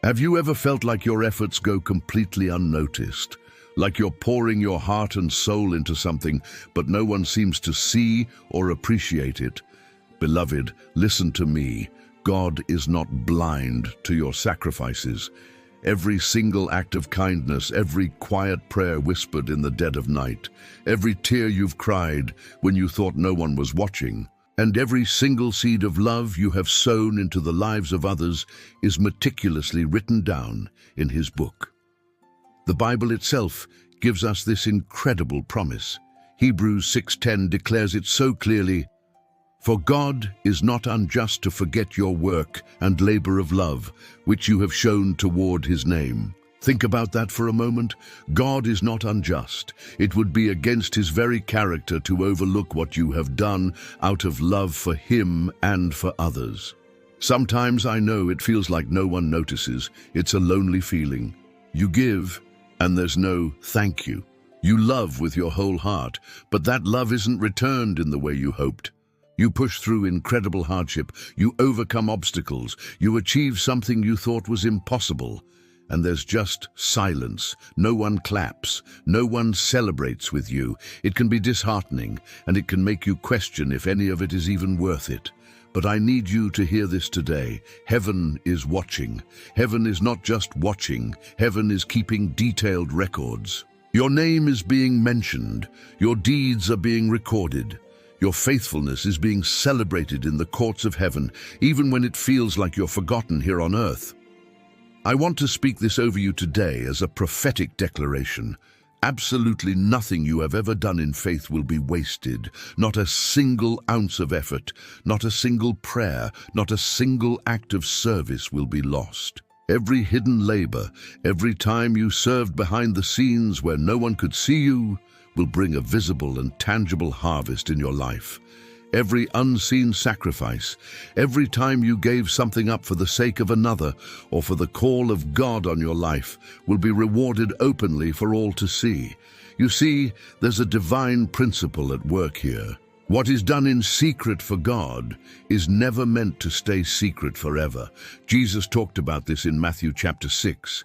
Have you ever felt like your efforts go completely unnoticed? Like you're pouring your heart and soul into something, but no one seems to see or appreciate it? Beloved, listen to me. God is not blind to your sacrifices. Every single act of kindness, every quiet prayer whispered in the dead of night, every tear you've cried when you thought no one was watching, and every single seed of love you have sown into the lives of others is meticulously written down in His book. The Bible itself gives us this incredible promise. Hebrews 6:10 declares it so clearly, "For God is not unjust to forget your work and labor of love, which you have shown toward His name." Think about that for a moment. God is not unjust. It would be against His very character to overlook what you have done out of love for Him and for others. Sometimes I know it feels like no one notices. It's a lonely feeling. You give, and there's no thank you. You love with your whole heart, but that love isn't returned in the way you hoped. You push through incredible hardship. You overcome obstacles. You achieve something you thought was impossible. And there's just silence. No one claps. No one celebrates with you. It can be disheartening, and it can make you question if any of it is even worth it. But I need you to hear this today. Heaven is watching. Heaven is not just watching. Heaven is keeping detailed records. Your name is being mentioned. Your deeds are being recorded. Your faithfulness is being celebrated in the courts of heaven, even when it feels like you're forgotten here on earth. I want to speak this over you today as a prophetic declaration. Absolutely nothing you have ever done in faith will be wasted. Not a single ounce of effort, not a single prayer, not a single act of service will be lost. Every hidden labor, every time you served behind the scenes where no one could see you, will bring a visible and tangible harvest in your life. Every unseen sacrifice, every time you gave something up for the sake of another or for the call of God on your life, will be rewarded openly for all to see. You see, there's a divine principle at work here. What is done in secret for God is never meant to stay secret forever. Jesus talked about this in Matthew chapter 6.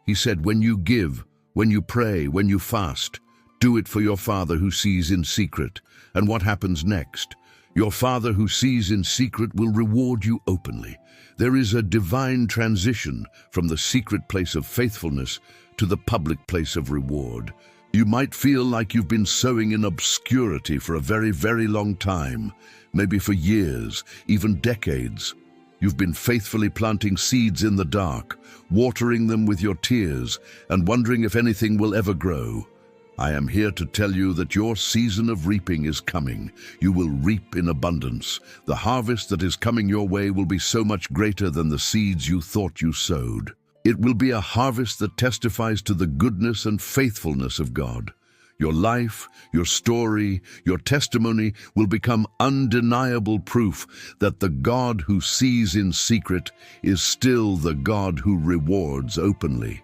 He said, "When you give, when you pray, when you fast, do it for your Father who sees in secret." And what happens next? Your Father who sees in secret will reward you openly. There is a divine transition from the secret place of faithfulness to the public place of reward. You might feel like you've been sowing in obscurity for a very, very long time, maybe for years, even decades. You've been faithfully planting seeds in the dark, watering them with your tears, and wondering if anything will ever grow. I am here to tell you that your season of reaping is coming. You will reap in abundance. The harvest that is coming your way will be so much greater than the seeds you thought you sowed. It will be a harvest that testifies to the goodness and faithfulness of God. Your life, your story, your testimony will become undeniable proof that the God who sees in secret is still the God who rewards openly.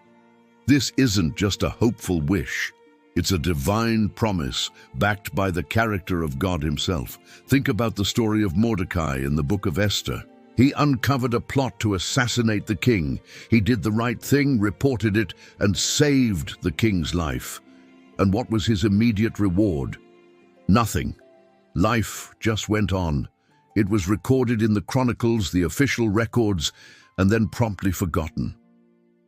This isn't just a hopeful wish. It's a divine promise backed by the character of God Himself. Think about the story of Mordecai in the book of Esther. He uncovered a plot to assassinate the king. He did the right thing, reported it, and saved the king's life. And what was his immediate reward? Nothing. Life just went on. It was recorded in the chronicles, the official records, and then promptly forgotten.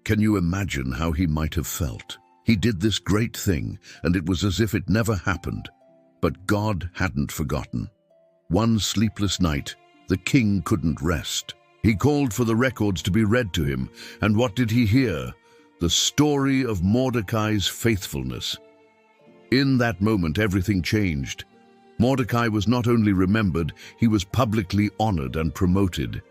Can you imagine how he might have felt? He did this great thing, and it was as if it never happened. But God hadn't forgotten. One sleepless night, the king couldn't rest. He called for the records to be read to him, and what did he hear? The story of Mordecai's faithfulness. In that moment, everything changed. Mordecai was not only remembered, he was publicly honored and promoted.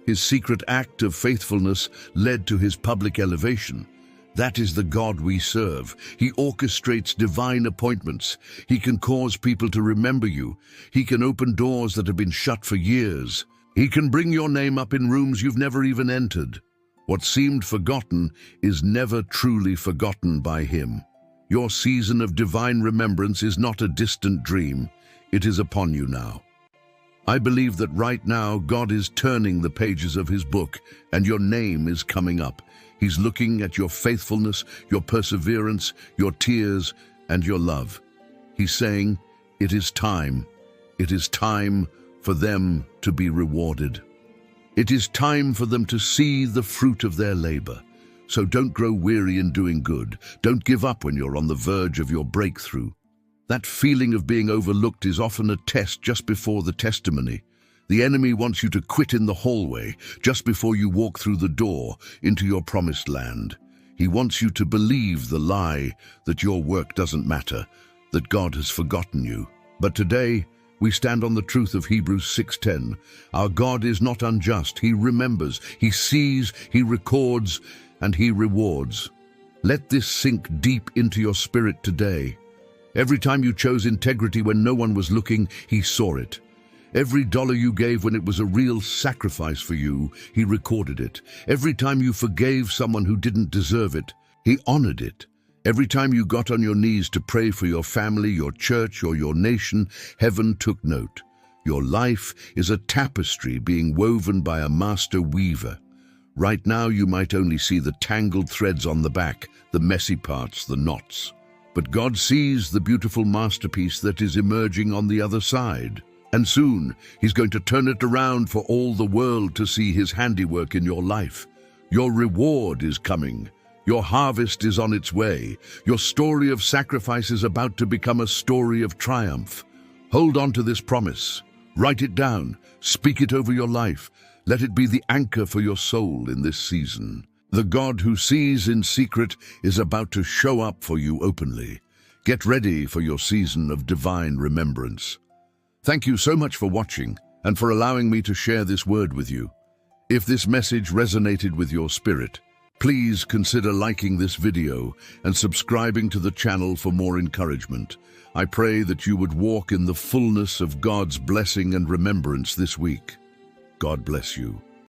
His secret act of faithfulness led to his public elevation. That is the God we serve. He orchestrates divine appointments. He can cause people to remember you. He can open doors that have been shut for years. He can bring your name up in rooms you've never even entered. What seemed forgotten is never truly forgotten by Him. Your season of divine remembrance is not a distant dream. It is upon you now. I believe that right now God is turning the pages of his book and your name is coming up. He's looking at your faithfulness, your perseverance, your tears, and your love. He's saying, it is time. It is time for them to be rewarded. It is time for them to see the fruit of their labor. So don't grow weary in doing good. Don't give up when you're on the verge of your breakthrough. That feeling of being overlooked is often a test just before the testimony. The enemy wants you to quit in the hallway just before you walk through the door into your promised land. He wants you to believe the lie that your work doesn't matter, that God has forgotten you. But today, we stand on the truth of Hebrews 6:10. Our God is not unjust. He remembers, he sees, he records, and he rewards. Let this sink deep into your spirit today. Every time you chose integrity when no one was looking, he saw it. Every dollar you gave when it was a real sacrifice for you, he recorded it. Every time you forgave someone who didn't deserve it, he honored it. Every time you got on your knees to pray for your family, your church, or your nation, heaven took note. Your life is a tapestry being woven by a master weaver. Right now you might only see the tangled threads on the back, the messy parts, the knots. But God sees the beautiful masterpiece that is emerging on the other side. And soon, he's going to turn it around for all the world to see his handiwork in your life. Your reward is coming. Your harvest is on its way. Your story of sacrifice is about to become a story of triumph. Hold on to this promise. Write it down. Speak it over your life. Let it be the anchor for your soul in this season. The God who sees in secret is about to show up for you openly. Get ready for your season of divine remembrance. Thank you so much for watching and for allowing me to share this word with you. If this message resonated with your spirit, please consider liking this video and subscribing to the channel for more encouragement. I pray that you would walk in the fullness of God's blessing and remembrance this week. God bless you.